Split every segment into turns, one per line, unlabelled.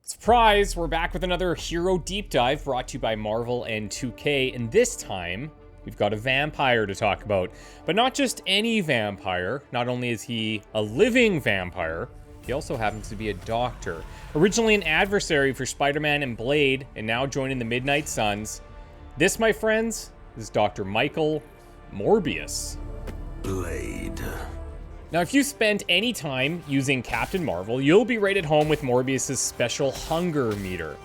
Surprise! We're back with another Hero Deep Dive brought to you by Marvel and 2K, and this time we've got a vampire to talk about. But not just any vampire. Not only is he a living vampire, he also happens to be a doctor. Originally an adversary for Spider-Man and Blade, and now joining the Midnight Suns. This, my friends, is Dr. Michael Morbius.
Blade.
Now, if you spent any time using Captain Marvel, you'll be right at home with Morbius' special hunger meter.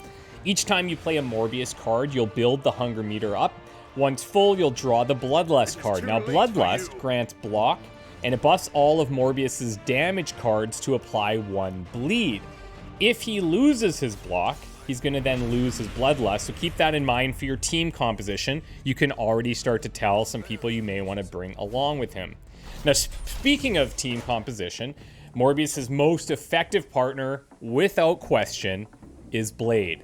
Each time you play a Morbius card, you'll build the hunger meter up. Once full, you'll draw the Bloodlust card. Now, Bloodlust grants block, and it buffs all of Morbius' damage cards to apply 1 bleed. If he loses his block, he's going to then lose his Bloodlust, so keep that in mind for your team composition. You can already start to tell some people you may want to bring along with him. Now, speaking of team composition, Morbius' most effective partner, without question, is Blade.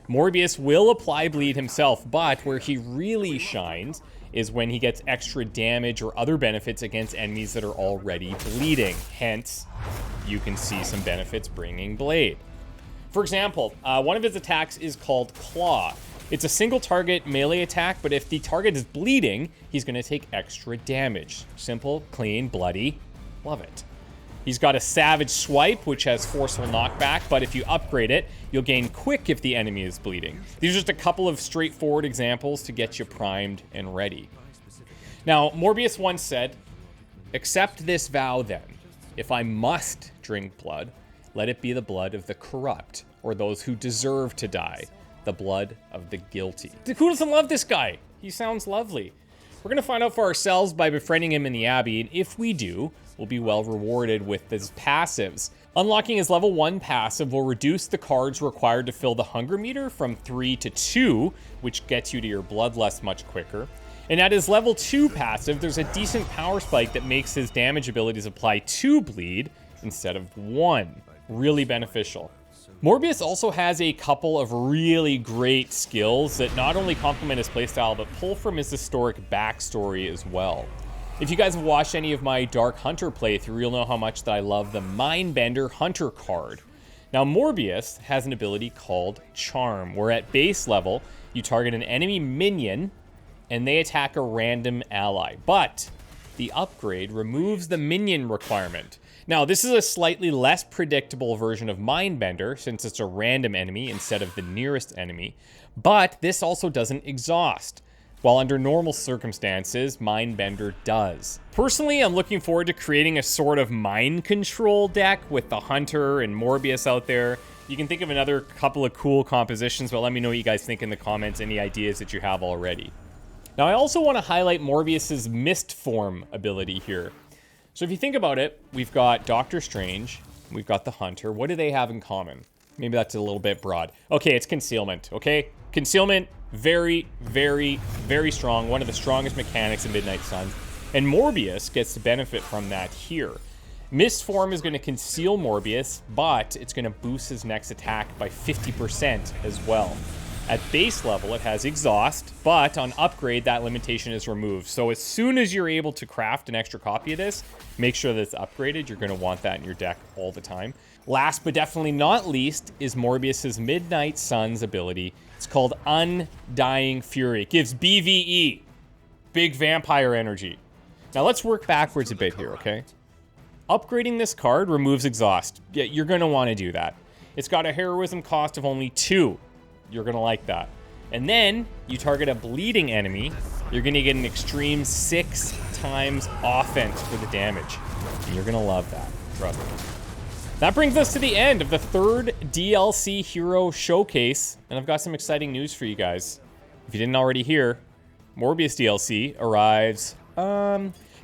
Morbius will apply bleed himself, but where he really shines is when he gets extra damage or other benefits against enemies that are already bleeding. Hence, you can see some benefits bringing Blade. For example, one of his attacks is called Claw. It's a single target melee attack, but if the target is bleeding, he's going to take extra damage. Simple, clean, bloody. Love it. He's got a Savage Swipe, which has forceful knockback, but if you upgrade it, you'll gain quick if the enemy is bleeding. These are just a couple of straightforward examples to get you primed and ready. Now, Morbius once said, "Accept this vow then. If I must drink blood, let it be the blood of the corrupt, or those who deserve to die. The blood of the guilty." Who doesn't love this guy? He sounds lovely. We're going to find out for ourselves by befriending him in the Abbey, and if we do, we'll be well rewarded with his passives. Unlocking his level 1 passive will reduce the cards required to fill the hunger meter from 3 to 2, which gets you to your Bloodlust much quicker. And at his level 2 passive, there's a decent power spike that makes his damage abilities apply 2 bleed instead of 1. Really beneficial. Morbius also has a couple of really great skills that not only complement his playstyle, but pull from his historic backstory as well. If you guys have watched any of my Dark Hunter playthrough, you'll know how much that I love the Mindbender Hunter card. Now, Morbius has an ability called Charm, where at base level, you target an enemy minion, and they attack a random ally. But the upgrade removes the minion requirement. Now, this is a slightly less predictable version of Mindbender, since it's a random enemy instead of the nearest enemy, but this also doesn't exhaust, while under normal circumstances, Mindbender does. Personally, I'm looking forward to creating a sort of mind control deck with the Hunter and Morbius out there. You can think of another couple of cool compositions, but let me know what you guys think in the comments, any ideas that you have already. Now, I also want to highlight Morbius's Mist Form ability here. So if you think about it, we've got Doctor Strange, we've got the Hunter. What do they have in common? Maybe that's a little bit broad. Okay, it's concealment, okay? Concealment, very, very, very strong. One of the strongest mechanics in Midnight Suns. And Morbius gets to benefit from that here. Mist Form is going to conceal Morbius, but it's going to boost his next attack by 50% as well. At base level, it has exhaust, but on upgrade, that limitation is removed. So as soon as you're able to craft an extra copy of this, make sure that it's upgraded. You're going to want that in your deck all the time. Last but definitely not least is Morbius's Midnight Suns ability. It's called Undying Fury. It gives BVE, big vampire energy. Now let's work backwards a bit here, okay? Upgrading this card removes exhaust. Yeah, you're going to want to do that. It's got a heroism cost of only 2. You're going to like that. And then you target a bleeding enemy, you're going to get an extreme 6 times offense for the damage. And you're going to love that. Trust me. That brings us to the end of the 3rd DLC Hero Showcase. And I've got some exciting news for you guys. If you didn't already hear, Morbius DLC arrives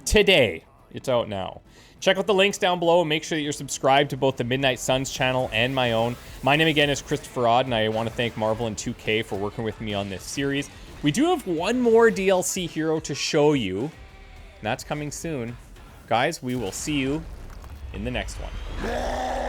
today. It's out now. Check out the links down below and make sure that you're subscribed to both the Midnight Suns channel and my own. My name again is Christopher Odd, and I want to thank Marvel and 2K for working with me on this series. We do have one more DLC hero to show you, and that's coming soon. Guys, we will see you in the next one.